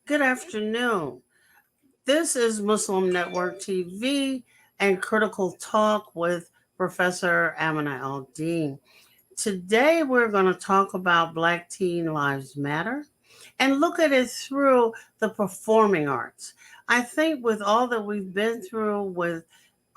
Good afternoon. This is Muslim Network TV and Critical Talk with Professor Amina Al-Din. Today we're going to talk about Black Teen Lives Matter and look at it through the performing arts. I think with all that we've been through with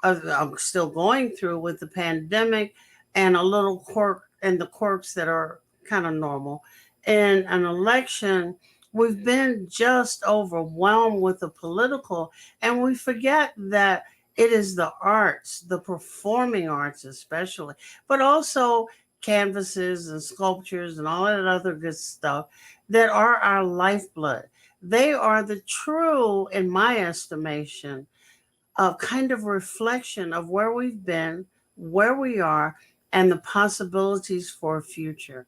I'm still going through with the pandemic and a little quirk and the quirks that are kind of normal. In an election, we've been just overwhelmed with the political, and we forget that it is the arts, the performing arts especially, but also canvases and sculptures and all that other good stuff that are our lifeblood. They are the true, in my estimation, a kind of reflection of where we've been, where we are, and the possibilities for a future.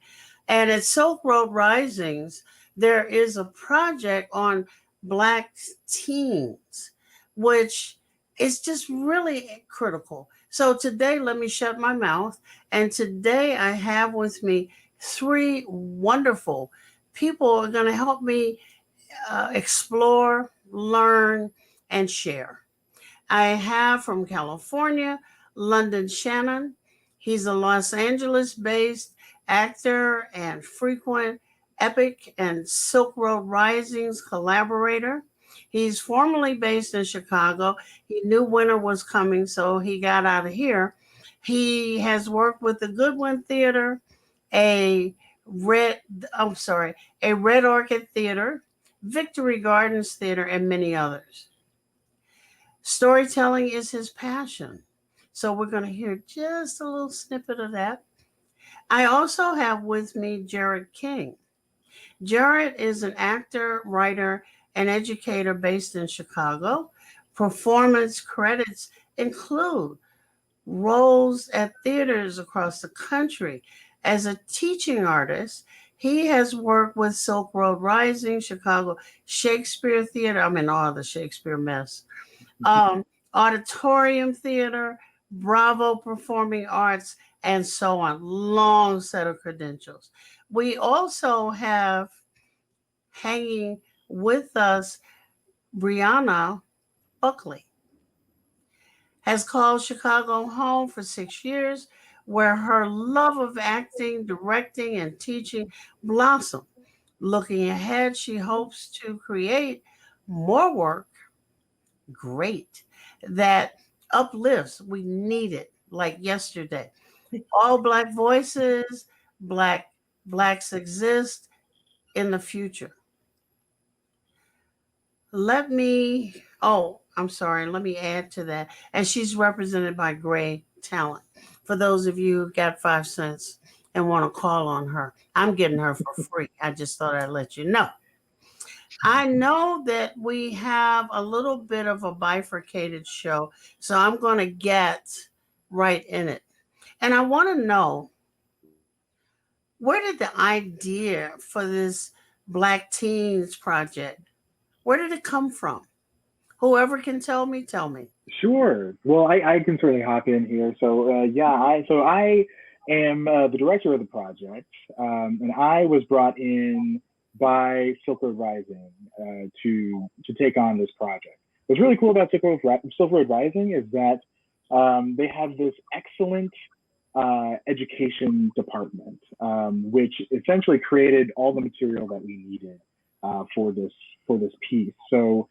And at Silk Road Risings, there is a project on Black teens, which is just really critical. So today, let me shut my mouth. And today, I have with me three wonderful people who are going to help me explore, learn, and share. I have from California, London Shannon. He's a Los Angeles based actor and frequent Epic and Silk Road Risings collaborator. He's formerly based in Chicago. He knew winter was coming, so he got out of here. He has worked with the Goodwin Theater, a Red, I'm sorry, a Red Orchid Theater, Victory Gardens Theater, and many others. Storytelling is his passion. So we're going to hear just a little snippet of that. I also have with me Jared King. Jared is an actor, writer, and educator based in Chicago. Performance credits include roles at theaters across the country. As a teaching artist, he has worked with Silk Road Rising, Chicago Shakespeare Theater. I'm in all the Shakespeare mess, Auditorium Theater, Bravo Performing Arts, and so on. Long set of credentials. We also have hanging with us Brianna Buckley. Has called Chicago home for 6 years, where her love of acting, directing, and teaching blossomed. Looking ahead, she hopes to create more work, great, that uplifts. We need it like yesterday. All Black voices, Blacks exist in the future. I'm sorry, let me add to that. And she's represented by Gray Talent. For those of you who got 5 cents and want to call on her, I'm getting her for free. I just thought I'd let you know. I know that we have a little bit of a bifurcated show, so I'm going to get right in it. And I want to know, where did the idea for this Black Teens project, where did it come from? Whoever can tell me, tell me. Sure. Well, I can certainly hop in here. I am the director of the project, and I was brought in by Silk Road Rising to take on this project. What's really cool about Silk Road Rising is that they have this excellent education department, which essentially created all the material that we needed for this piece. So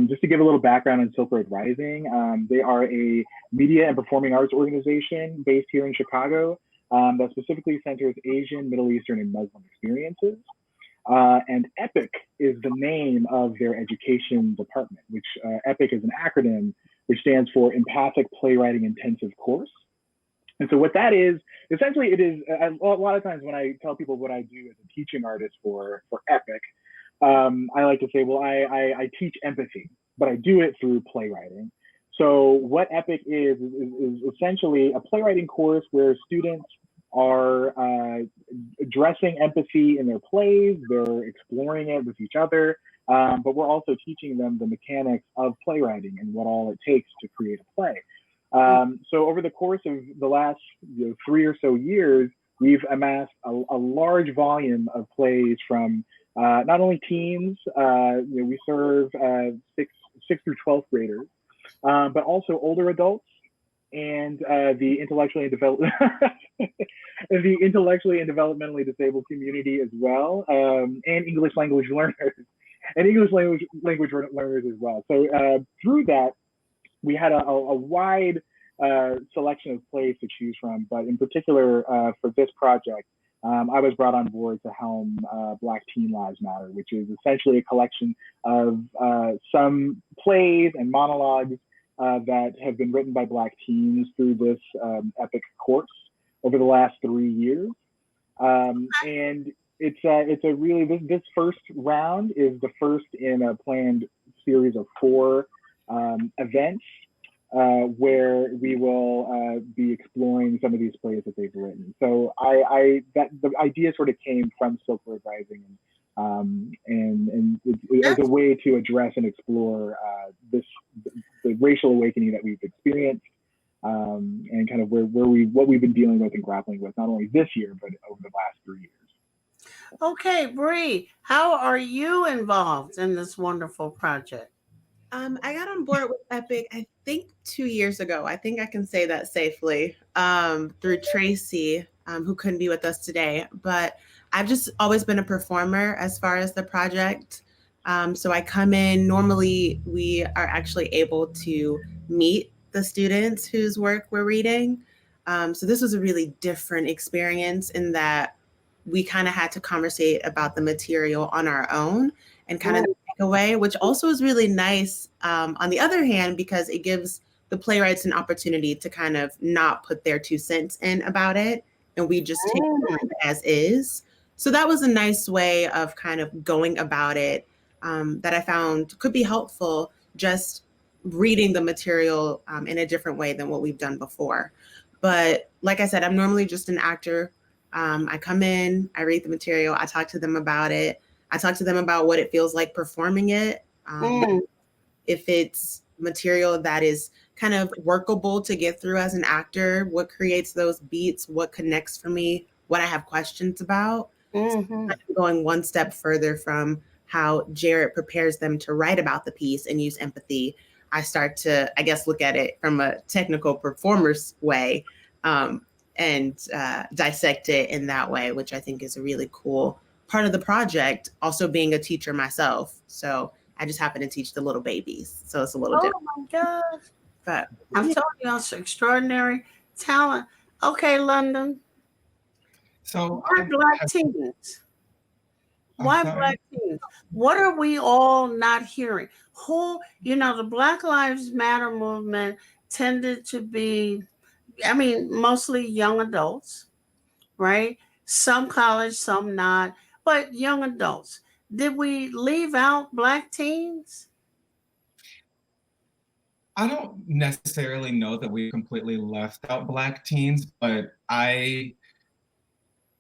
just to give a little background on Silk Road Rising, they are a media and performing arts organization based here in Chicago that specifically centers Asian, Middle Eastern, and Muslim experiences. And EPIC is the name of their education department, which EPIC is an acronym which stands for Empathic Playwriting Intensive Course. And so what that is, essentially it is, a lot of times when I tell people what I do as a teaching artist for EPIC, I like to say, well, I teach empathy, but I do it through playwriting. So what EPIC is essentially a playwriting course where students are addressing empathy in their plays, they're exploring it with each other, but we're also teaching them the mechanics of playwriting and what all it takes to create a play. So over the course of the last 3 or so years, we've amassed a large volume of plays from not only teens, we serve sixth through 12th graders, but also older adults and the intellectually the intellectually and developmentally disabled community as well, and English language learners learners as well. So through that, we had a wide selection of plays to choose from, but in particular for this project, I was brought on board to helm Black Teen Lives Matter, which is essentially a collection of some plays and monologues that have been written by Black teens through this epic course over the last 3 years. And it's a really, this first round is the first in a planned series of 4 events where we will be exploring some of these plays that they've written. So the idea sort of came from Silk Road Rising, and as a way to address and explore the racial awakening that we've experienced, and kind of what we've been dealing with and grappling with, not only this year but over the last 3 years. Okay, Bree, how are you involved in this wonderful project? I got on board with Epic, I think 2 years ago. I think I can say that safely, through Tracy, who couldn't be with us today. But I've just always been a performer as far as the project. So I come in, normally we are actually able to meet the students whose work we're reading. So this was a really different experience in that we kind of had to conversate about the material on our own and kind of away, which also is really nice on the other hand, because it gives the playwrights an opportunity to kind of not put their 2 cents in about it, and we just take it as is. So that was a nice way of kind of going about it, that I found could be helpful, just reading the material in a different way than what we've done before. But like I said, I'm normally just an actor. I come in, I read the material, I talk to them about it. I talk to them about what it feels like performing it. If it's material that is kind of workable to get through as an actor, what creates those beats, what connects for me, what I have questions about. So going one step further from how Jarrett prepares them to write about the piece and use empathy, I start to, I guess, look at it from a technical performer's way, and dissect it in that way, which I think is a really cool part of the project, also being a teacher myself. So I just happen to teach the little babies. So it's a little different. Oh my gosh. But I'm telling you, it's extraordinary talent. Okay, London. So why Black teens? Why Black teens? What are we all not hearing? The Black Lives Matter movement tended to be, mostly young adults, right? Some college, some not, but young adults. Did we leave out Black teens? I don't necessarily know that we completely left out Black teens, but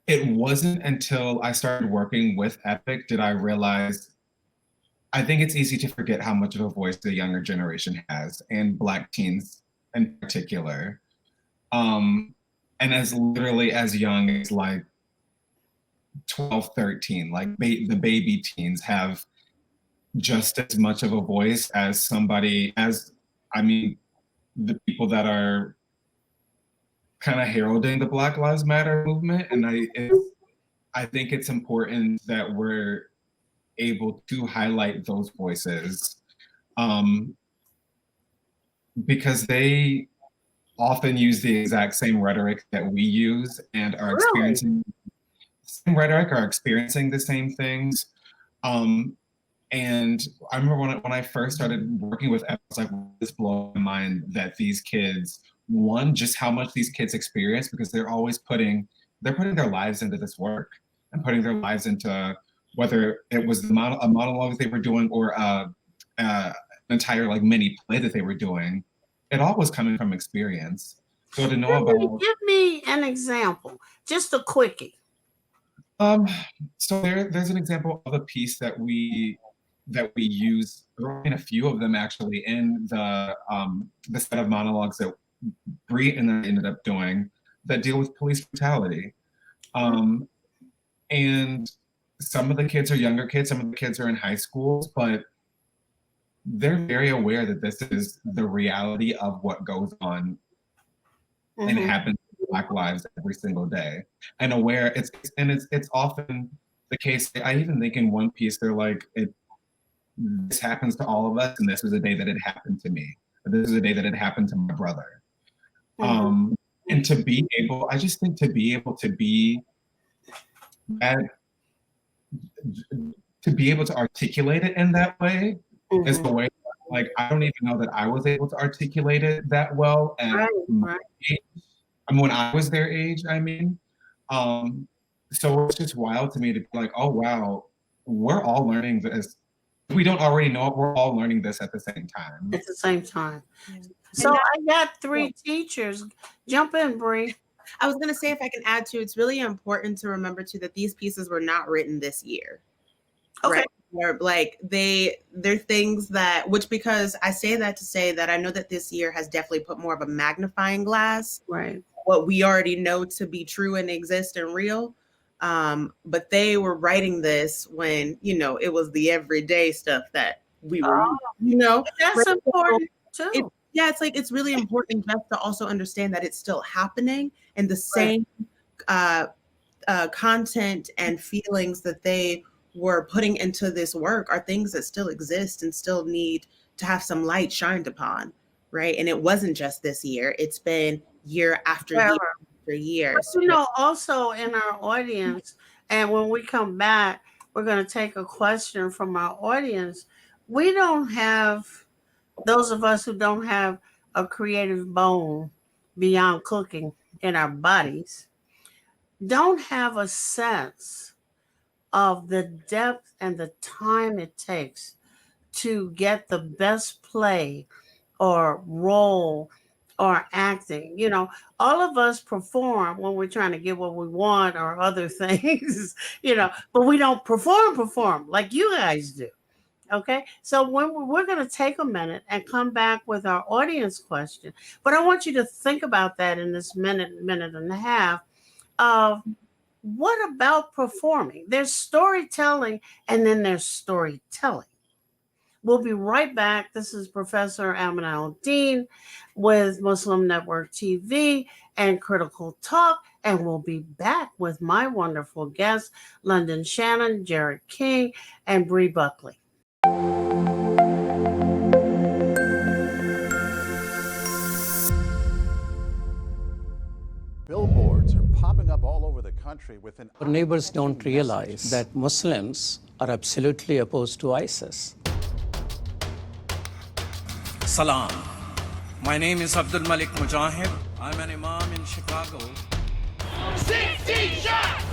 it wasn't until I started working with Epic did I realize, I think it's easy to forget how much of a voice the younger generation has, and Black teens in particular. And as literally as young as like 12, 13, like the baby teens have just as much of a voice as the people that are kind of heralding the Black Lives Matter movement. And I think it's important that we're able to highlight those voices, because they often use the exact same rhetoric that we use and are experiencing the same rhetoric, are experiencing the same things. And I remember when I first started working with Epic, I was like, this blew my mind that these kids, one, just how much these kids experience, because they're putting their lives into this work and putting their lives into, whether it was a monologue they were doing or an entire like mini play that they were doing. It all was coming from experience. So to know give me an example, just a quickie. So there's an example of a piece that we use, a few of them actually, in the set of monologues that Bree and I ended up doing that deal with police brutality. And some of the kids are younger kids, some of the kids are in high schools, but they're very aware that this is the reality of what goes on and happens to Black lives every single day, and aware it's often the case. I even think in one piece they're like, this happens to all of us, and this was a day that it happened to me. This is a day that it happened to my brother. And to be able, I just think to be able to be at, to be able to articulate it in that way is the way, like, I don't even know that I was able to articulate it that well at my age. I mean, when I was their age, I mean. So it's just wild to me to be like, oh, wow, we're all learning this. If we don't already know it, we're all learning this at the same time. At the same time. So I got 3 teachers. Jump in, Bree. I was going to say, if I can add to, it's really important to remember too that these pieces were not written this year. Okay. Right? Or like they're things that, which, because I say that to say that I know that this year has definitely put more of a magnifying glass. Right. What we already know to be true and exist and real. But they were writing this when, it was the everyday stuff that we were, That's important too. It's really important just to also understand that it's still happening, and the same content and feelings that they were putting into this work are things that still exist and still need to have some light shined upon, right? And it wasn't just this year. It's been year after year after year. But, also in our audience, and when we come back, we're going to take a question from our audience. We don't have, those of us who don't have a creative bone beyond cooking in our bodies, don't have a sense of the depth and the time it takes to get the best play or role or acting. All of us perform when we're trying to get what we want or other things, but we don't perform like you guys do. Okay, so when we're going to take a minute and come back with our audience question, but I want you to think about that in this minute and a half of what about performing? There's storytelling and then there's storytelling. We'll be right back. This is Professor Amina Al-Din with Muslim Network TV and Critical Talk. And we'll be back with my wonderful guests, London Shannon, Jared King, and Bree Buckley. Billboards are popping up all over the country with an... Our neighbors don't realize that Muslims are absolutely opposed to ISIS. Salam. My name is Abdul Malik Mujahid. I'm an imam in Chicago. 16 shots!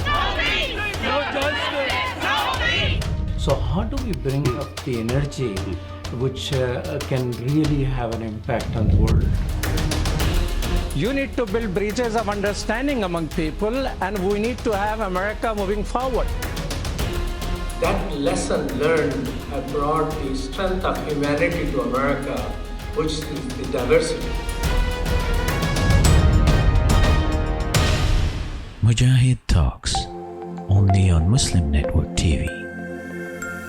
No me! No justice! No me! So how do we bring up the energy which can really have an impact on the world? You need to build bridges of understanding among people, and we need to have America moving forward. That lesson learned brought the strength of humanity to America, which is the diversity. Mujahid Talks, only on Muslim Network TV.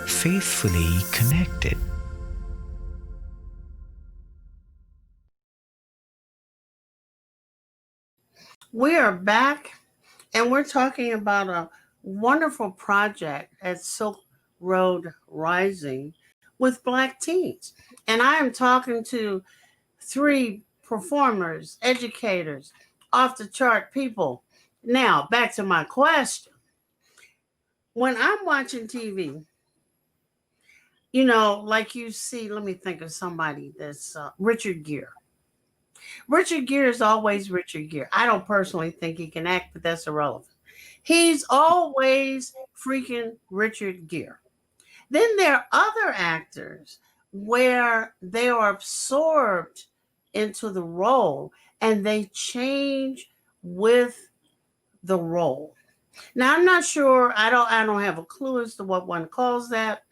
Faithfully connected. We are back, and we're talking about a wonderful project at Silk Road Rising with Black teens. And I am talking to 3 performers, educators, off the chart people. Now, back to my question. When I'm watching TV, like you see, let me think of somebody that's Richard Gere. Richard Gere is always Richard Gere. I don't personally think he can act, but that's irrelevant. He's always freaking Richard Gere. Then there are other actors where they are absorbed into the role and they change with the role. Now, I'm not sure. I don't have a clue as to what one calls that.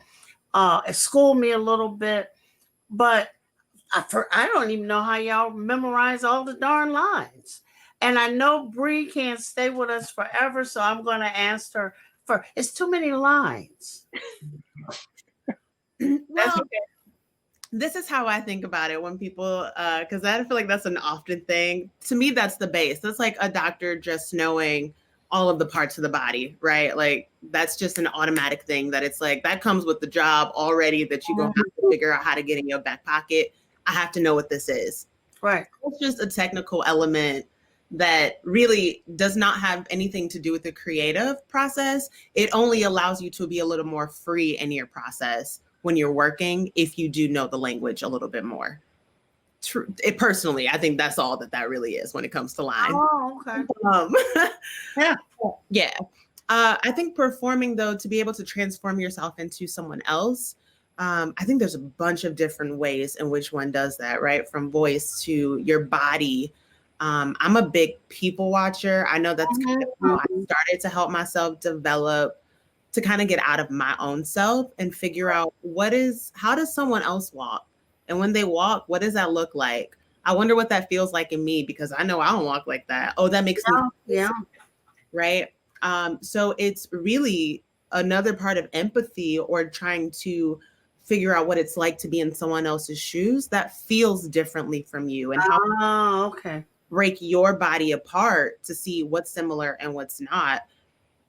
School me a little bit, but I don't even know how y'all memorize all the darn lines. And I know Bree can't stay with us forever, so I'm going to ask her for? It's too many lines. Well, this is how I think about it when people, because I feel like that's an often thing. To me, that's the base. That's like a doctor just knowing all of the parts of the body, right? Like that's just an automatic thing that it's like that comes with the job already that you're going to have to figure out how to get in your back pocket. I have to know what this is. Right. It's just a technical element that really does not have anything to do with the creative process. It only allows you to be a little more free in your process when you're working if you do know the language a little bit more. Personally, I think that's all that really is when it comes to line. Oh, okay. Yeah. I think performing, though, to be able to transform yourself into someone else, I think there's a bunch of different ways in which one does that, right? From voice to your body. I'm a big people watcher. I know that's kind of how I started to help myself develop, to kind of get out of my own self and figure out how does someone else walk? And when they walk, what does that look like? I wonder what that feels like in me, because I know I don't walk like that. Oh, that makes me yeah. Right. So it's really another part of empathy, or trying to figure out what it's like to be in someone else's shoes that feels differently from you, and how break your body apart to see what's similar and what's not,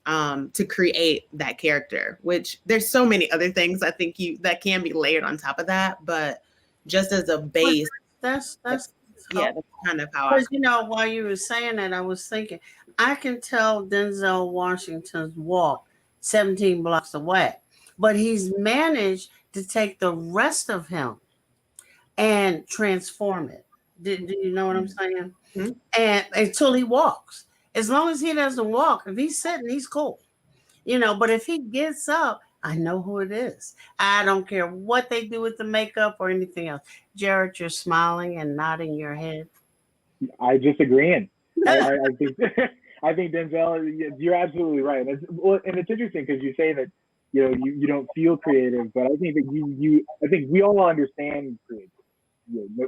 to create that character, which there's so many other things I think that can be layered on top of that. But just as a base, that's that's kind of how I. Because while you were saying that, I was thinking I can tell Denzel Washington's walk 17 blocks away, but he's managed to take the rest of him and transform it. Do you know what I'm saying? Mm-hmm. And until he walks, as long as he doesn't walk, if he's sitting, he's cool, but if he gets up, I know who it is. I don't care what they do with the makeup or anything else. Jared, you're smiling and nodding your head. I just agreeing. I think I think Denzel, you're absolutely right. And it's interesting because you say that you don't feel creative, but I think that I think we all understand creativity,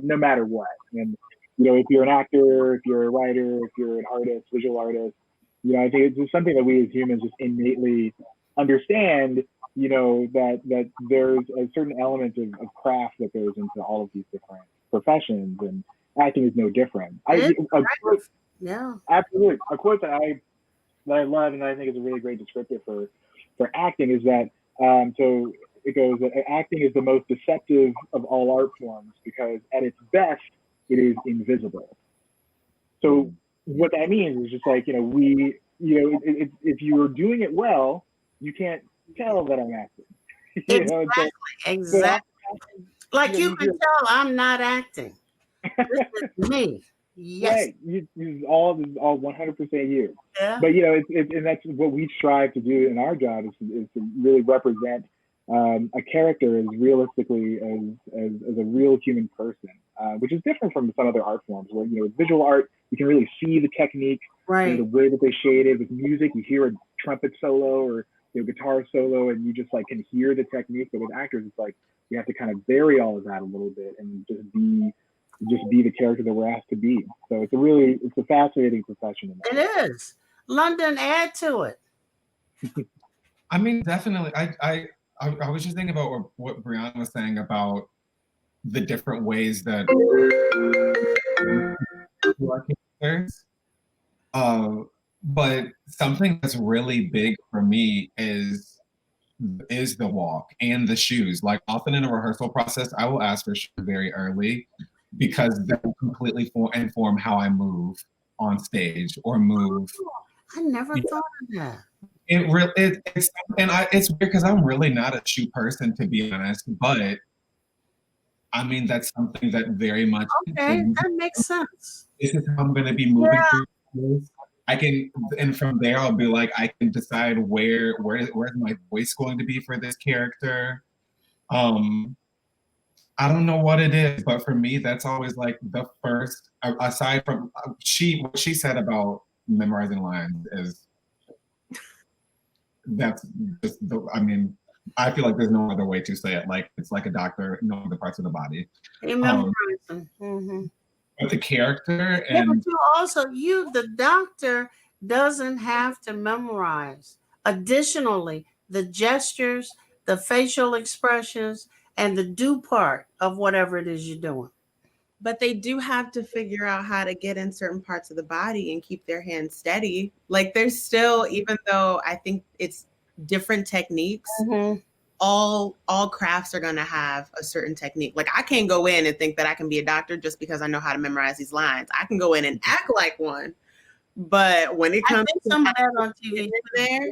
no matter what. And if you're an actor, if you're a writer, if you're an artist, visual artist, I think it's just something that we as humans just innately understand. That there's a certain element of craft that goes into all of these different professions, and acting is no different. Yeah, absolutely. A quote that I love, and I think is a really great descriptor for acting, is that so it goes that acting is the most deceptive of all art forms because at its best it is invisible. So what that means is just like if you are doing it well, you can't tell that I'm acting. Exactly. Like you can tell I'm not acting. This is me. Yes. Right. This is all 100% you. Yeah. But and that's what we strive to do in our job is to really represent a character as realistically as a real human person, which is different from some other art forms where with visual art you can really see the technique, right? The way that they shaded. With music, you hear a trumpet solo or guitar solo, and you just like can hear the technique. But with actors, it's like you have to kind of bury all of that a little bit and just be the character that we're asked to be. So it's a fascinating profession. It is. London, add to it. I mean, definitely. I was just thinking about what Brianna was saying about the different ways that characters. But something that's really big for me is the walk and the shoes. Like often in a rehearsal process, I will ask for shoes very early because that will completely inform how I move on stage or move. I never thought of that. It's weird because I'm really not a shoe person, to be honest, but I mean that's something that very much that makes sense. This is how I'm going to be moving through this. And from there I'll be like, I can decide where's my voice going to be for this character. I don't know what it is, but for me that's always like the first, aside from what she said about memorizing lines is that's just I feel like there's no other way to say it. Like it's like a doctor knowing the parts of the body. But the character and but the doctor doesn't have to memorize Additionally, the gestures, the facial expressions, and the do part of whatever it is you're doing. But they do have to figure out how to get in certain parts of the body and keep their hands steady. Like there's still, even though I think it's different techniques, all crafts are going to have a certain technique. Like I can't go in and think that I can be a doctor just because I know how to memorize these lines. I can go in and act like one, but when it comes to some of that on TV there,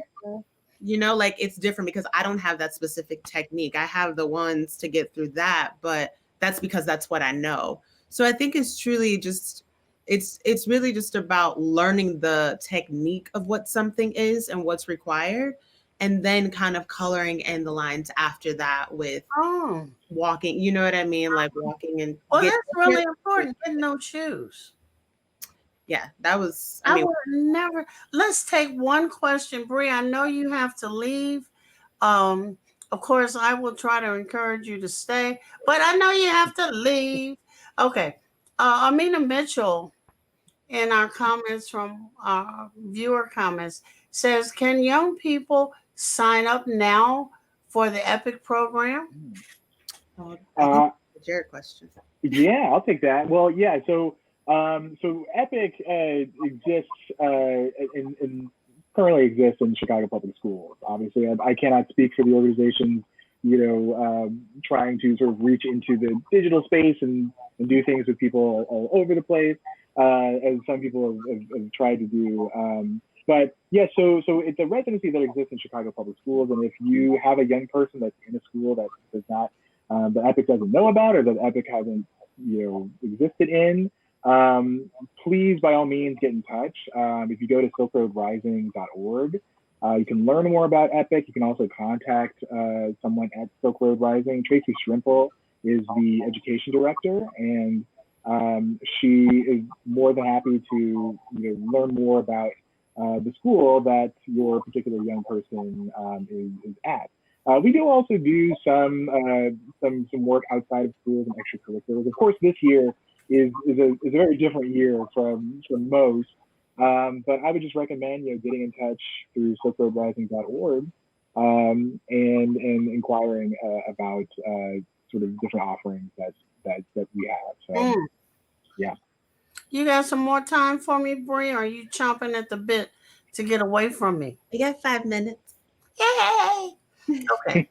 you know, like it's different because I don't have that specific technique. I have the ones to get through that, but that's because that's what I know. So I think it's truly just, it's really just about learning the technique of what something is and what's required, and then kind of coloring in the lines after that with walking, you know what I mean? Like walking and. Well, that's really important, getting those shoes. Yeah, that was, I would never. Let's take one question, Bree. I know you have to leave. Of course, I will try to encourage you to stay, but I know you have to leave. Okay. Amina Mitchell, in our comments from viewer comments, says, can young people sign up now for the EPIC program? Jared question. Yeah, I'll take that. Well, yeah, so EPIC exists and currently exists in Chicago Public Schools. Obviously, I cannot speak for the organizations, trying to sort of reach into the digital space and do things with people all over the place, as some people have tried to do. But yeah, so it's a residency that exists in Chicago Public Schools, and if you have a young person that's in a school that does not, that EPIC doesn't know about, or that EPIC hasn't, existed in, please, by all means, get in touch. If you go to silkroadrising.org, you can learn more about EPIC. You can also contact someone at Silk Road Rising. Tracy Shrimple is the education director, and she is more than happy to learn more about the school that your particular young person is at. We do also do some work outside of schools and extracurriculars. Of course, this year is a very different year from most. But I would just recommend getting in touch through silkroadrising.org and inquiring about sort of different offerings that we have. So yeah. You got some more time for me, Bree? Or are you chomping at the bit to get away from me? I got 5 minutes. Yay! Okay.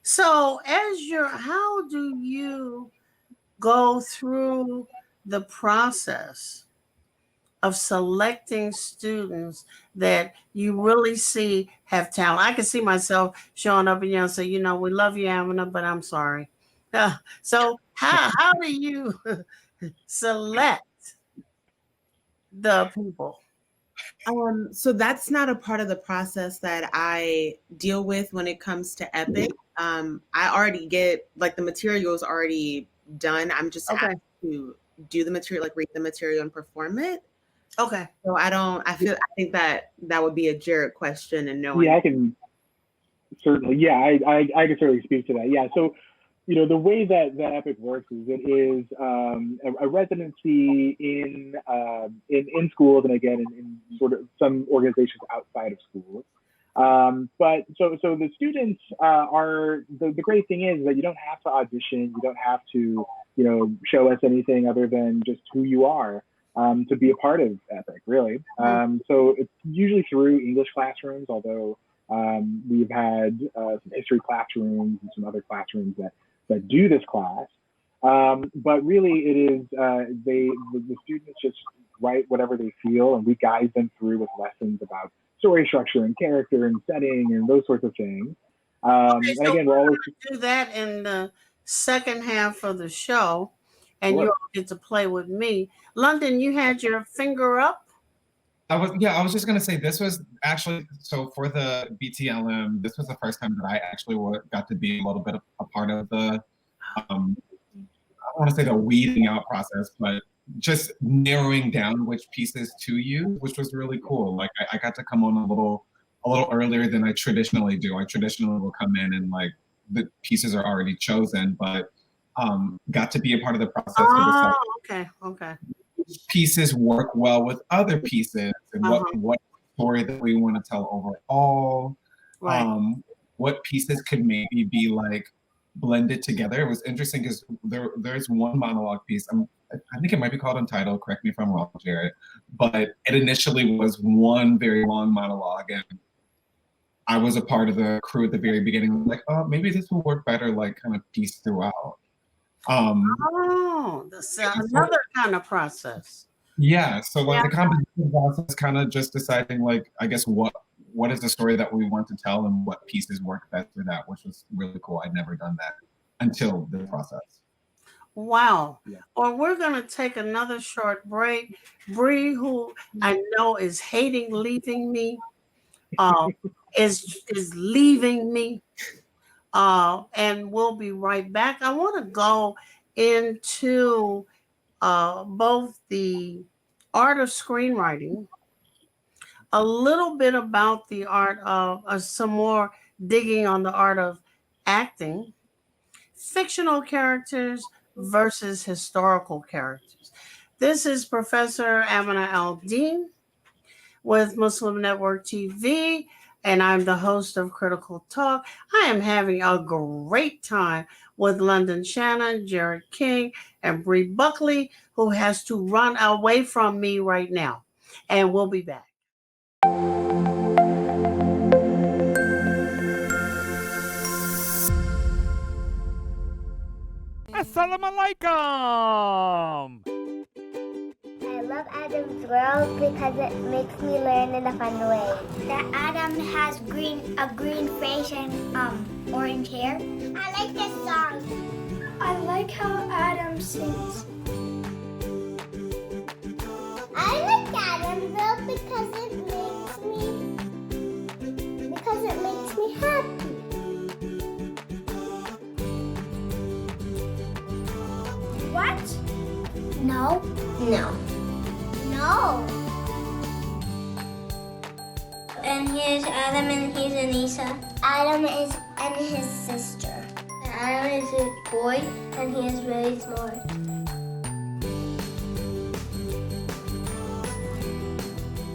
So how do you go through the process of selecting students that you really see have talent? I can see myself showing up and say, we love you, Amina, but I'm sorry. So how do you select the people? So that's not a part of the process that I deal with when it comes to EPIC. I already get, like, the material is already done. I'm just asked to do the material, like read the material and perform it. Okay. So I think that would be a Jared question, and no one. Yeah, I can certainly. Yeah, I can certainly speak to that. Yeah. So, the way that EPIC works is it is a residency in schools, and again in sort of some organizations outside of schools. But so the students are the great thing is that you don't have to audition, you don't have to show us anything other than just who you are to be a part of EPIC, really. So it's usually through English classrooms, although we've had some history classrooms and some other classrooms that do this class. But really it is, the students just write whatever they feel, and we guide them through with lessons about story structure and character and setting and those sorts of things. And again, we're always do that in the second half of the show, and you all get to play with me. London, you had your finger up. I was just gonna say, this was actually, so for the BTLM, this was the first time that I actually got to be a little bit of a part of the, I don't want to say the weeding out process, but just narrowing down which pieces to use, which was really cool. Like I got to come on a little earlier than I traditionally do. I traditionally will come in and like the pieces are already chosen, but got to be a part of the process. Okay. Pieces work well with other pieces, and what story that we want to tell overall? Right. What pieces could maybe be like blended together? It was interesting because there's one monologue piece. I think it might be called Untitled. Correct me if I'm wrong, Jared. But it initially was one very long monologue, and I was a part of the crew at the very beginning. Like, oh, maybe this will work better, like kind of pieced throughout. Oh, that's another kind of process. Yeah, so like Yeah. the composition process, kind of just deciding like, I guess what is the story that we want to tell and what pieces work best for that, which was really cool. I'd never done that until the process. Wow. Yeah. Or we're going to take another short break. Bree, who I know is hating leaving me, is leaving me. And we'll be right back. I want to go into both the art of screenwriting, a little bit about the art of some more digging on the art of acting, fictional characters versus historical characters. This is Professor Amina Al-Din with Muslim Network TV, and I'm the host of Critical Talk. I am having a great time with London Shannon, Jared King, and Bree Buckley, who has to run away from me right now. And we'll be back. Assalamualaikum! I love Adam's World because it makes me learn in a fun way. That Adam has a green face and orange hair. I like this song. I like how Adam sings. I like Adam's World because it makes me happy. What? No. No. No. And here's Adam and here's Anissa. Adam is and his sister. Adam is a boy and he is very smart.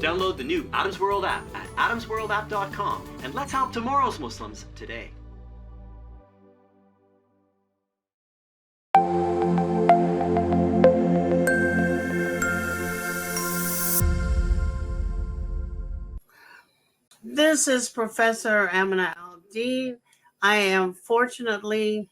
Download the new Adam's World app at adamsworldapp.com and let's help tomorrow's Muslims today. This is Professor Amina Al-Din. I am fortunately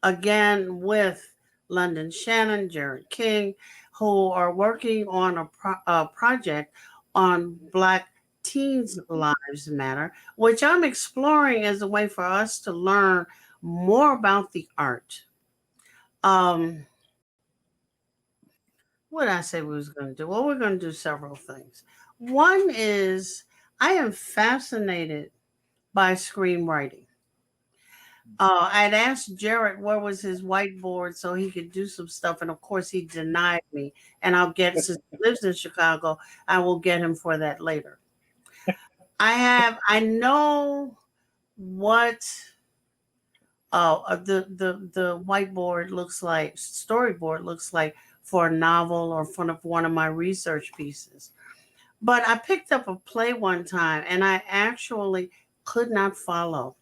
again with London Shannon, Jared King, who are working on a project on Black Teens Lives Matter, which I'm exploring as a way for us to learn more about the art. What did I say we was going to do? Well, we're going to do several things. One is I am fascinated by screenwriting. I'd asked Jared where was his whiteboard so he could do some stuff, and of course he denied me. And I'll get, since he lives in Chicago, I will get him for that later. I know what the whiteboard looks like, storyboard looks like for a novel or for one of my research pieces. But I picked up a play one time and I actually could not follow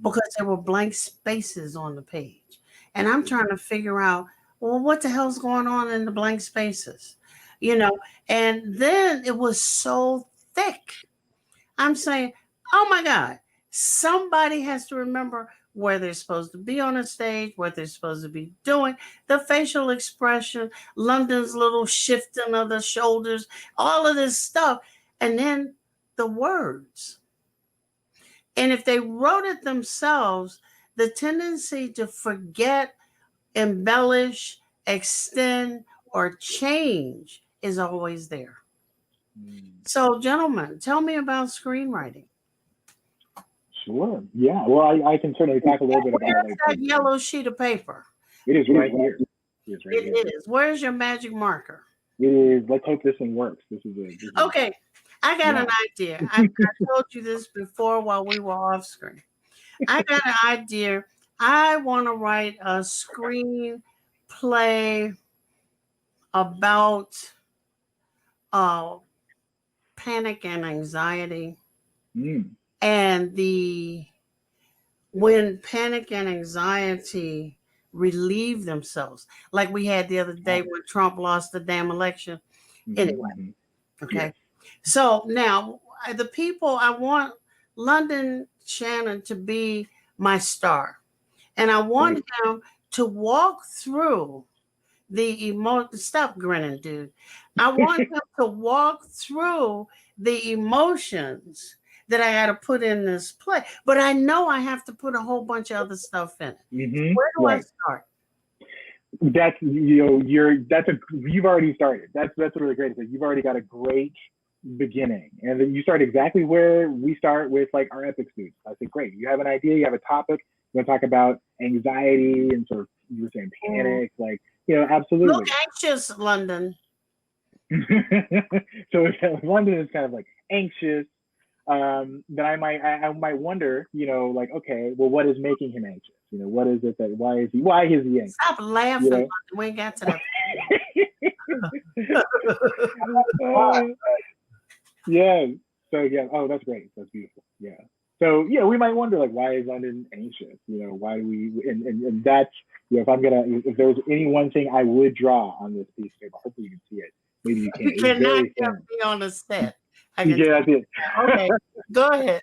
because there were blank spaces on the page. And I'm trying to figure out, well, what the hell's going on in the blank spaces? You know, and then it was so thick. I'm saying, oh my God, somebody has to remember where they're supposed to be on a stage, what they're supposed to be doing, the facial expression, London's little shifting of the shoulders, all of this stuff, and then the words. And if they wrote it themselves, the tendency to forget, embellish, extend, or change is always there. So, gentlemen, tell me about screenwriting. Sure. Yeah. Well, I can certainly talk a little bit about Where's that yellow sheet of paper? It is right here. It is right here. It is. Where's your magic marker? It is. Let's hope this one works. This is Okay. I got an idea. I told you this before while we were off screen. I got an idea. I want to write a screenplay about panic and anxiety, Mm. and when panic and anxiety relieve themselves, like we had the other day when Trump lost the damn election. Anyway, okay. Yes. So now the people, I want London Shannon to be my star, and I want him to walk through the emotion. Stop grinning, dude. I want him to walk through the emotions that I got to put in this play, but I know I have to put a whole bunch of other stuff in it. Where do I start? That's you've already started. That's really great. You've already got a great beginning, and then you start exactly where we start with like our epic students. I say, great. You have an idea, you have a topic. You want to talk about anxiety and sort of, you were saying panic, like, absolutely. Look anxious, London. So if London is kind of like anxious, then I might wonder, like, okay, well, what is making him anxious? What is it that why is he anxious? Stop laughing, London. We ain't got to that. Yeah. So yeah. Oh, that's great. That's beautiful. Yeah. So we might wonder, like, why is London anxious? Why do we? And that's, if there's any one thing I would draw on this piece of paper, hopefully you can see it. Maybe you can't. You cannot get me on the set. Yeah, that's it. Okay, go ahead.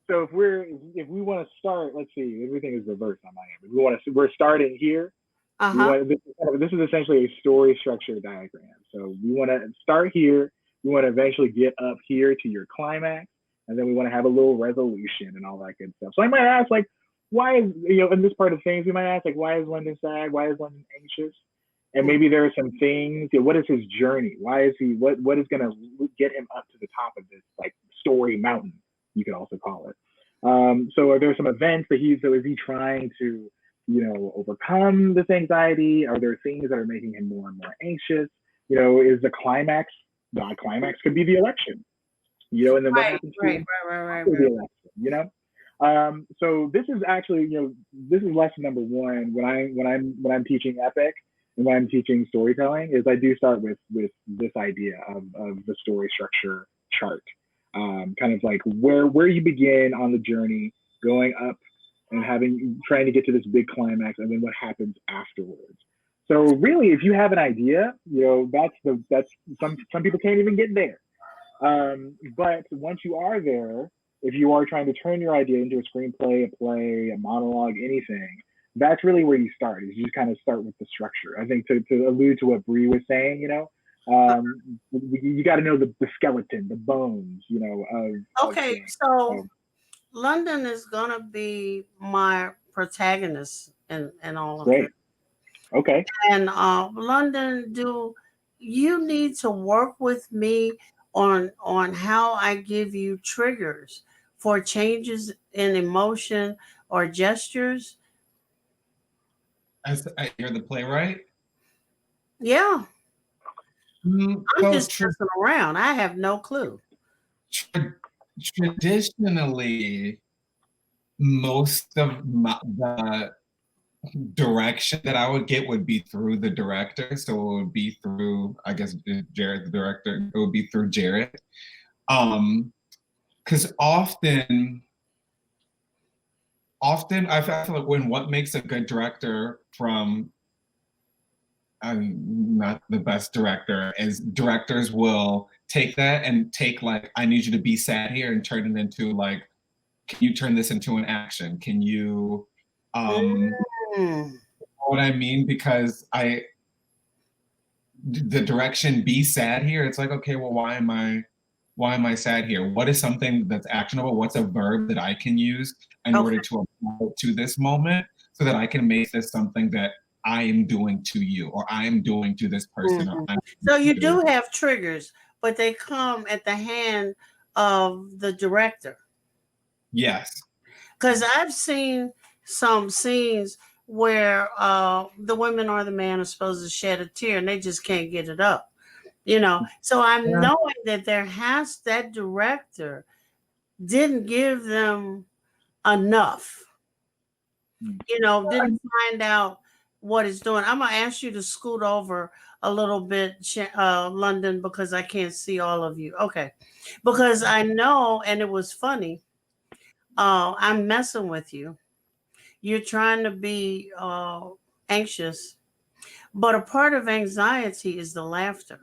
So if we want to start, let's see, everything is reversed on my end. We're starting here. This is essentially a story structure diagram. So we want to start here. We want to eventually get up here to your climax, and then we want to have a little resolution and all that good stuff. So I might ask, like, why is, in this part of things, we might ask, like, why is London sad? Why is London anxious? And maybe there are some things, what is his journey? Why is he, what is going to get him up to the top of this, like, story mountain, you could also call it. So are there some events that is he trying to, overcome this anxiety? Are there things that are making him more and more anxious? Is the climax could be the election, and then what happens to the election, so this is actually, this is lesson number one when I'm teaching epic and when I'm teaching storytelling, is I do start with this idea of the story structure chart, kind of like where you begin on the journey, going up and trying to get to this big climax, and then what happens afterwards. So really, if you have an idea, that's some people can't even get there. But once you are there, if you are trying to turn your idea into a screenplay, a play, a monologue, anything, that's really where you start. Is you just kind of start with the structure. I think to allude to what Bree was saying, you got to know the skeleton, the bones, Okay, so London is gonna be my protagonist in all of it. Okay. And London, do you need to work with me on how I give you triggers for changes in emotion or gestures? You're the playwright? Yeah. I'm So just messing around. I have no clue. Traditionally, most of the direction that I would get would be through the director. So it would be through, I guess, Jared, the director. It would be through Jared. Because often I feel like what makes a good director from, I'm not the best director, is directors will take that and take, like, I need you to be sad here, and turn it into, like, can you turn this into an action? Can you, you know what I mean? Because the direction, be sad here, it's like, okay, well, why am I sad here? What is something that's actionable? What's a verb that I can use in order to apply to this moment, so that I can make this something that I am doing to you, or I am doing to this person. So you do have triggers, but they come at the hand of the director. Yes. Because I've seen some scenes where the women or the man are supposed to shed a tear and they just can't get it up. So I'm knowing that that director didn't give them enough, didn't find out what it's doing. I'm gonna ask you to scoot over a little bit, London, because I can't see all of you. Okay, because I know, and it was funny. I'm messing with you. You're trying to be anxious, but a part of anxiety is the laughter.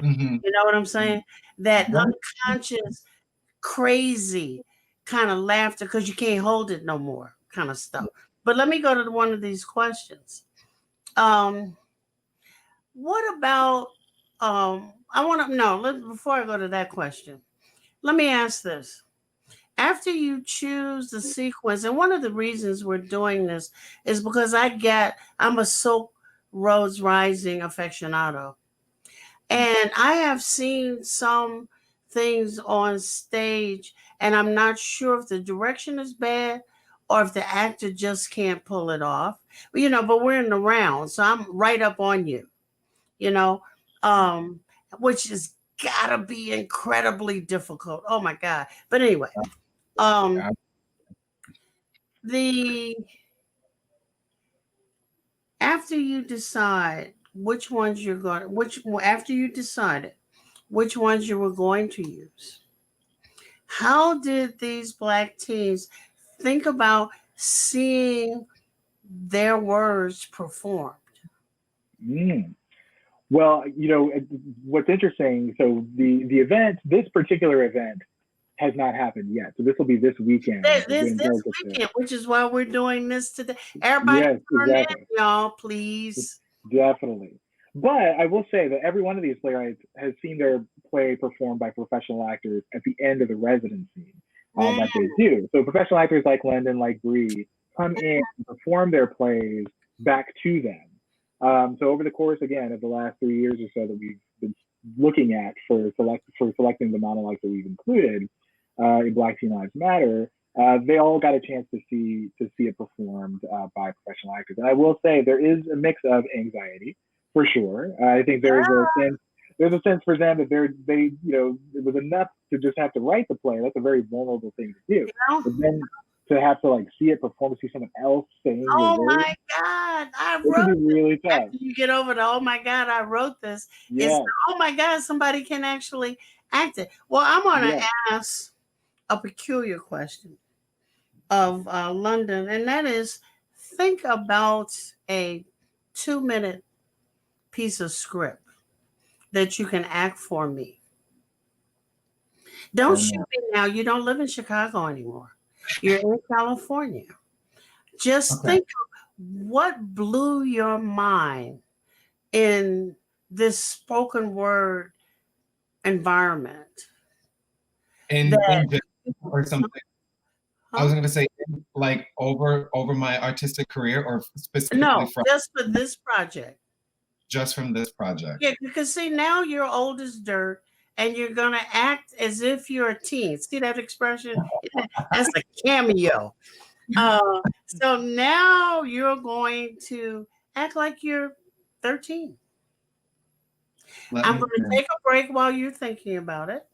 You know what I'm saying? That unconscious, crazy kind of laughter because you can't hold it no more, kind of stuff. But let me go to one of these questions. Um, what about I want to before I go to that question, let me ask this. After you choose the sequence, and one of the reasons we're doing this is because I'm a Silk Roads Rising aficionado. And I have seen some things on stage, and I'm not sure if the direction is bad or if the actor just can't pull it off. But we're in the round, so I'm right up on you, you know, um, which has gotta be incredibly difficult. Oh my God. But anyway, the after you decide which ones you're going, which after you decided which ones you were going to use. How did these Black teens think about seeing their words performed? Well, what's interesting, so the event, this particular event, has not happened yet. So this will be this weekend. This weekend, which is why we're doing this today. Everybody, yes, exactly. y'all, please. Definitely. But I will say that every one of these playwrights has seen their play performed by professional actors at the end of the residency that they do. So professional actors like Lyndon, like Bree, come in and perform their plays back to them. So over the course, again, of the last 3 years or so that we've been looking at for selecting the monologues that we've included in Black Teen Lives Matter, they all got a chance to see it performed by professional actors. And I will say there is a mix of anxiety for sure. I think there's a sense for them that they it was enough to just have to write the play. That's a very vulnerable thing to do. But then to have to see it performed, see someone else saying your words. My God, I wrote it. Can be really tough. After you get over the oh my God, I wrote this. Yeah. It's oh my God, somebody can actually act it. Well, I'm gonna ask a peculiar question of London, and that is, think about a 2-minute piece of script that you can act for me. Don't shoot me now. You don't live in Chicago anymore. You're in California. Just think of what blew your mind in this spoken word environment. Or something. I was going to say, like over my artistic career, or specifically just for this project. Just from this project. Yeah, because see, now you're old as dirt, and you're gonna act as if you're a teen. See that expression? That's a cameo. So now you're going to act like you're 13. I'm going to take a break while you're thinking about it.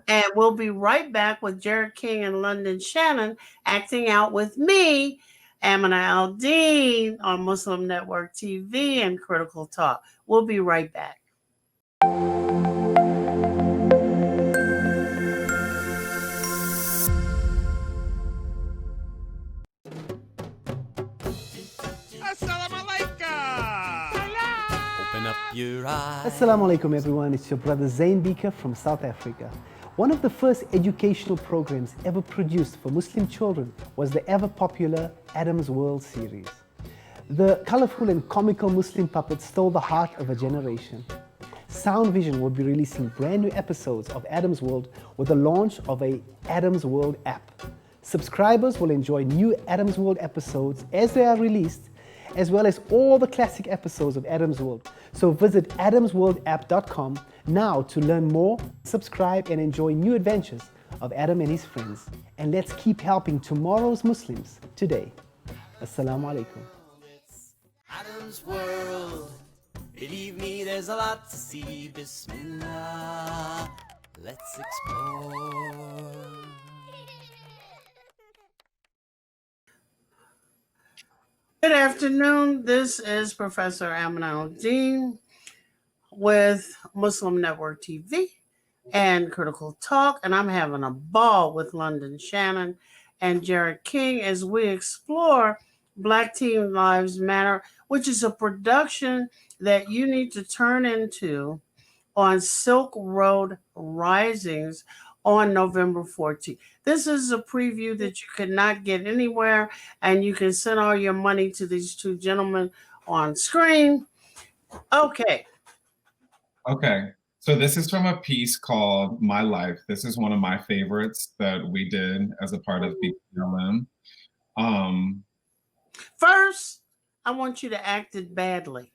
And we'll be right back with Jared King and London Shannon acting out with me, Amina Al-Din, on Muslim Network TV and Critical Talk. We'll be right back. Assalamu alaikum everyone, it's your brother Zain Bika from South Africa. One of the first educational programs ever produced for Muslim children was the ever popular Adam's World series. The colorful and comical Muslim puppets stole the heart of a generation. Sound Vision will be releasing brand new episodes of Adam's World with the launch of a Adam's World app. Subscribers will enjoy new Adam's World episodes as they are released, as well as all the classic episodes of Adam's World. So visit adamsworldapp.com now to learn more, subscribe and enjoy new adventures of Adam and his friends. And let's keep helping tomorrow's Muslims today. Assalamu alaikum. Adam's World. Believe me, there's a lot to see. Bismillah. Let's explore. Good afternoon. This is Professor Amina Al-Din with Muslim Network TV and Critical Talk, and I'm having a ball with London Shannon and Jared King as we explore Black Teen Lives Matter, which is a production that you need to turn into on Silk Road Risings on November 14th. This is a preview that you could not get anywhere, and you can send all your money to these two gentlemen on screen. Okay. Okay. So this is from a piece called My Life. This is one of my favorites that we did as a part of BPLM. First, I want you to act it badly.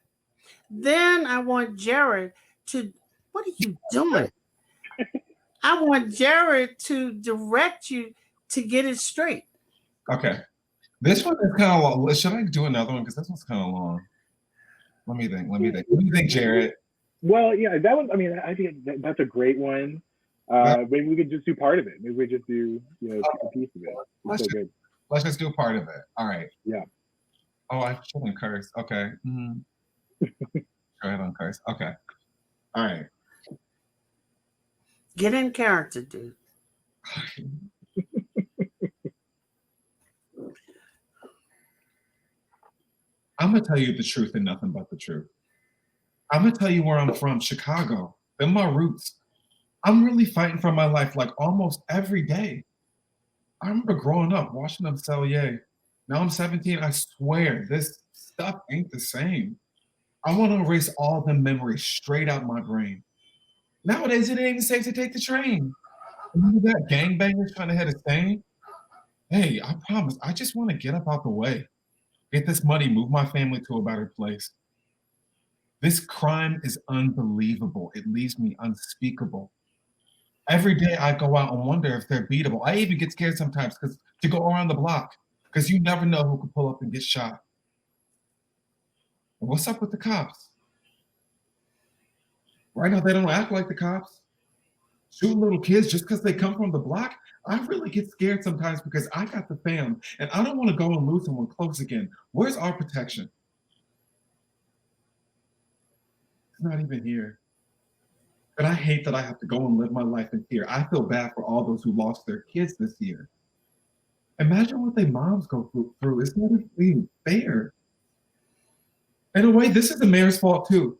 Then I want Jared to, what are you doing? I want Jared to direct you to get it straight. Okay. This one is kind of long. Should I do another one? Because this one's kind of long. Let me think. What do you think, Jared? Well, yeah, that one, I mean, I think that's a great one. Maybe we could just do part of it. Maybe we just do, a piece of it. Let's just do a part of it. All right. Yeah. Oh, I shouldn't curse. Okay. Go ahead on curse. Okay. All right. Get in character, dude. I'm going to tell you the truth and nothing but the truth. I'm going to tell you where I'm from, Chicago. They're my roots. I'm really fighting for my life like almost every day. I remember growing up watching them sell Ye. Now I'm 17. I swear this stuff ain't the same. I want to erase all the memories straight out my brain. Nowadays, it ain't even safe to take the train. Remember that gangbangers trying to hit a stain? Hey, I promise, I just want to get up out the way. Get this money, move my family to a better place. This crime is unbelievable. It leaves me unspeakable. Every day I go out and wonder if they're beatable. I even get scared sometimes to go around the block because you never know who could pull up and get shot. And what's up with the cops? Right now, they don't act like the cops. Shooting little kids just because they come from the block? I really get scared sometimes because I got the fam and I don't want to go and lose someone close again. Where's our protection? It's not even here. And I hate that I have to go and live my life in fear. I feel bad for all those who lost their kids this year. Imagine what their moms go through. It's not even fair. In a way, this is the mayor's fault too.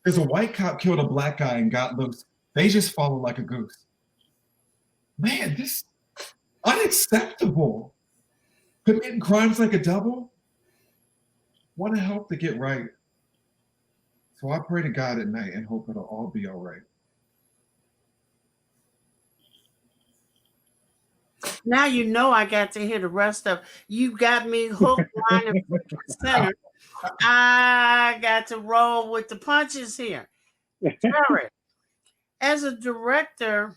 There's a white cop killed a black guy and got loose. They just followed like a goose. Man, this unacceptable. Committing crimes like a double? Want to help to get right. So I pray to God at night and hope it'll all be all right. Now you know I got to hear the rest of you got me hooked, line, and center. I got to roll with the punches here. Jared, as a director,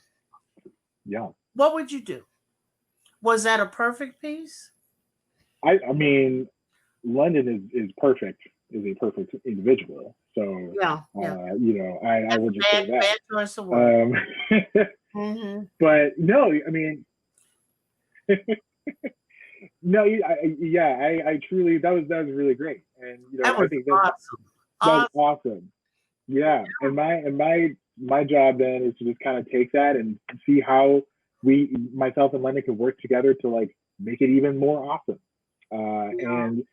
what would you do? Was that a perfect piece? I mean, London is perfect, is a perfect individual. So, I would just say that. Bad choice of words. But no, I mean, no, I truly, that was really great. And, that was I think awesome. That's awesome. Yeah. And my job then is to just kind of take that and see how myself and London can work together to like make it even more awesome. And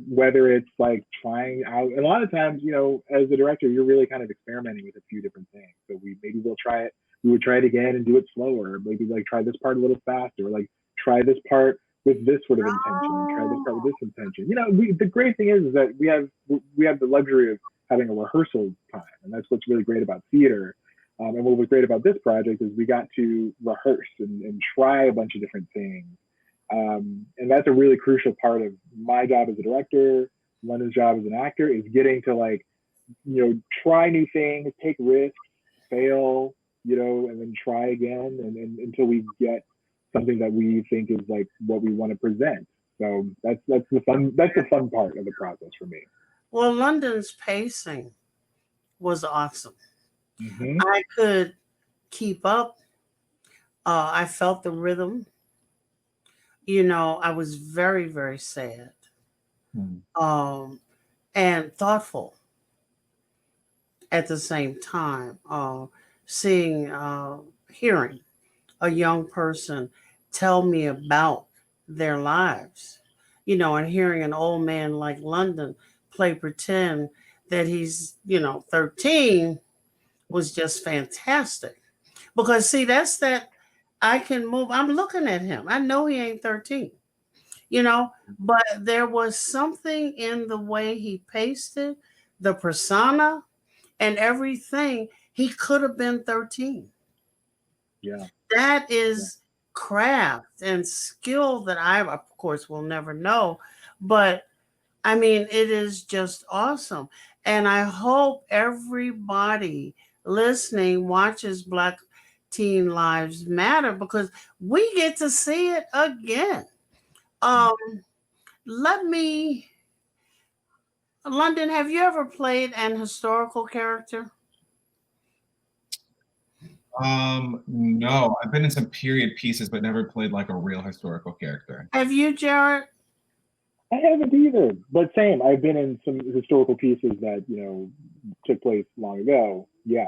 whether it's like trying out, and a lot of times, as a director, you're really kind of experimenting with a few different things. So we would try it again and do it slower. Maybe like try this part a little faster, or like try this part with this sort of intention, and try this part with this intention. The great thing is that we have the luxury of having a rehearsal time, and that's what's really great about theater. And what was great about this project is we got to rehearse and try a bunch of different things. And that's a really crucial part of my job as a director, London's job as an actor, is getting to try new things, take risks, fail, and then try again, and until we get something that we think is like what we want to present. So that's the fun part of the process for me. Well, London's pacing was awesome. I could keep up. I felt the rhythm. I was very, very sad and thoughtful at the same time. Hearing a young person tell me about their lives, and hearing an old man like London play pretend that he's, 13 was just fantastic. Because, see, that's that I can move. I'm looking at him. I know he ain't 13, but there was something in the way he pasted, the persona, and everything. He could have been 13. Yeah. That is craft and skill that I, of course, will never know. But I mean, it is just awesome. And I hope everybody listening watches Black Teen Lives Matter, because we get to see it again. London, have you ever played an historical character? No, I've been in some period pieces, but never played like a real historical character. Have you, Jared? I haven't either, but same. I've been in some historical pieces that, took place long ago. Yeah.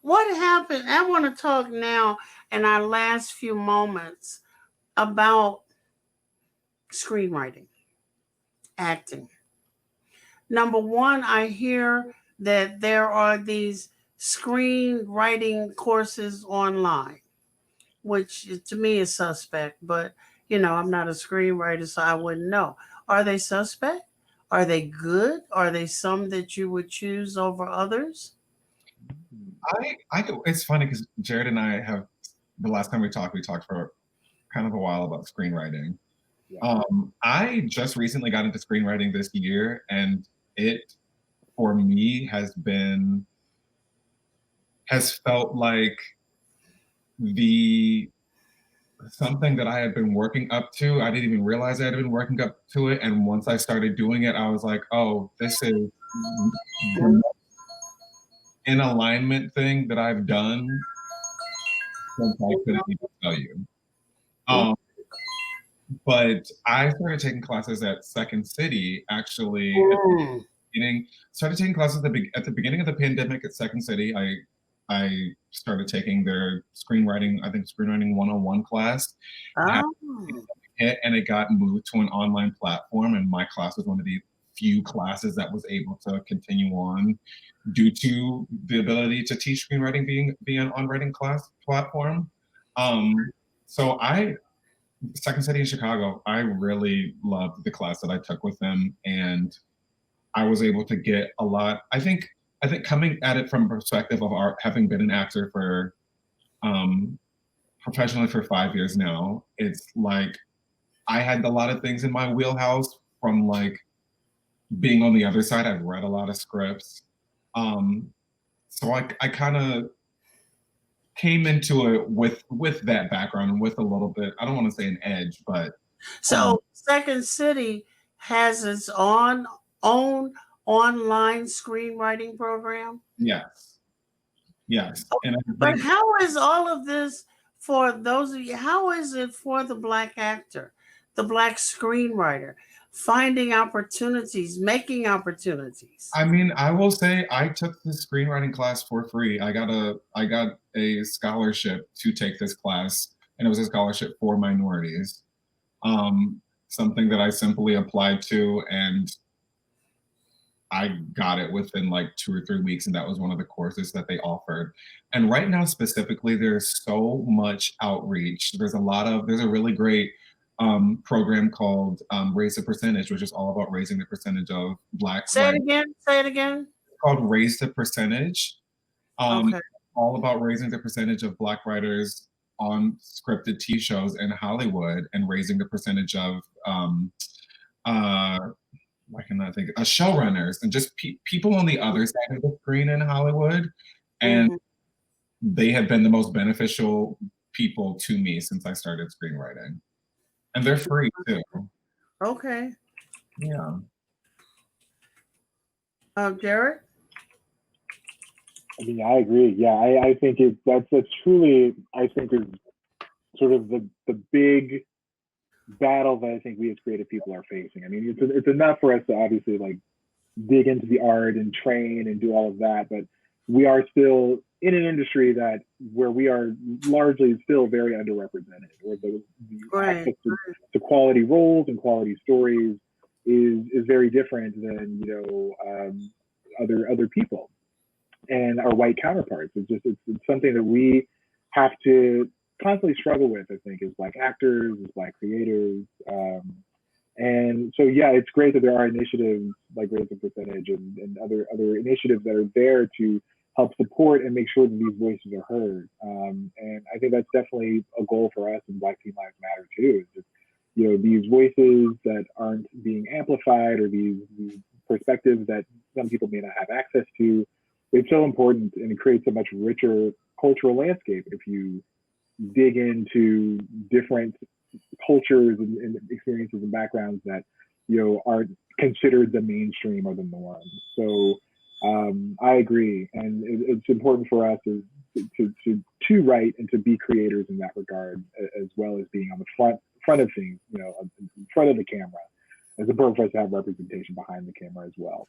What happened? I want to talk now in our last few moments about screenwriting, acting. Number one, I hear that there are these screenwriting courses online, which to me is suspect, but I'm not a screenwriter, so I wouldn't know. Are they suspect? Are they good? Are they some that you would choose over others? It's funny because Jared and I have, the last time we talked for kind of a while about screenwriting. Yeah. I just recently got into screenwriting this year, and it, for me, has felt like something that I had been working up to. I didn't even realize I had been working up to it. And once I started doing it, I was like, oh, this is an alignment thing that I've done since I couldn't even tell you. But I started taking classes at Second City, actually. Started taking classes at the beginning of the pandemic at Second City. I started taking their screenwriting 101 class. And it got moved to an online platform, and my class was one of the few classes that was able to continue on due to the ability to teach screenwriting being an on-writing class platform. So Second City in Chicago, I really loved the class that I took with them, and I was able to get a lot. I think coming at it from a perspective of art, having been an actor for professionally for 5 years now, it's like I had a lot of things in my wheelhouse from like being on the other side. I've read a lot of scripts. So I kind of came into it with that background and with a little bit, I don't want to say an edge, but. So Second City has its own online screenwriting program? Yes. But how is all of this for those of you, how is it for the Black actor, the Black screenwriter, finding opportunities, making opportunities? I mean, I will say I took the screenwriting class for free. I got a scholarship to take this class, and it was a scholarship for minorities. Something that I simply applied to, and I got it within like 2 or 3 weeks, and that was one of the courses that they offered. And right now, specifically, there's so much outreach. There's a really great program called Raise the Percentage, which is all about raising the percentage of Black. Say it again. It's called Raise the Percentage. Okay. All about raising the percentage of Black writers on scripted TV shows in Hollywood, and raising the percentage of why can I think showrunners and just people on the other side of the screen in Hollywood. And they have been the most beneficial people to me since I started screenwriting. And they're free too. Okay. Yeah. Jared? I mean, I agree. Yeah, I think that's truly, I think, is sort of the big battle that I think we as creative people are facing. I mean, it's enough for us to obviously like dig into the art and train and do all of that, but we are still in an industry where we are largely still very underrepresented, or the access to quality roles and quality stories is very different than other people and our white counterparts. It's something that we have to constantly struggle with, I think, as Black actors, as Black creators. And so, yeah, it's great that there are initiatives like Raise the Percentage and other initiatives that are there to help support and make sure that these voices are heard. And I think that's definitely a goal for us in Black Teen Lives Matter too. Is just, these voices that aren't being amplified, or these perspectives that some people may not have access to. It's so important, and it creates a much richer cultural landscape if you dig into different cultures and experiences and backgrounds that aren't considered the mainstream or the norm. So I agree, and it's important for us to write and to be creators in that regard, as well as being on the front of things, in front of the camera. It's important for us to have representation behind the camera as well.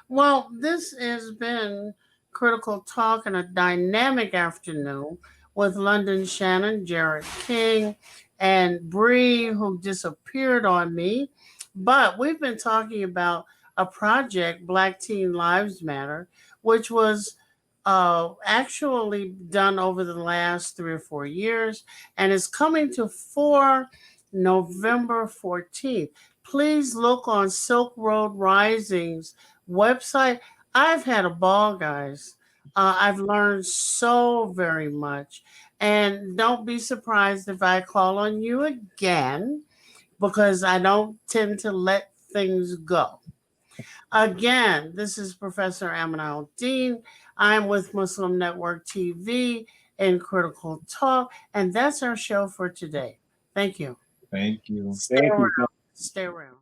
Well, this has been Critical Talk and a dynamic afternoon with London Shannon, Jared King, and Bree, who disappeared on me. But we've been talking about a project, Black Teen Lives Matter, which was actually done over the last 3 or 4 years and is coming to 4 November 14th. Please look on Silk Road Rising's website. I've had a ball, guys. I've learned so very much. And don't be surprised if I call on you again, because I don't tend to let things go. Again, this is Professor Amina Al-Din. I'm with Muslim Network TV and Critical Talk, and that's our show for today. Thank you. Thank you. Stay around. Stay around.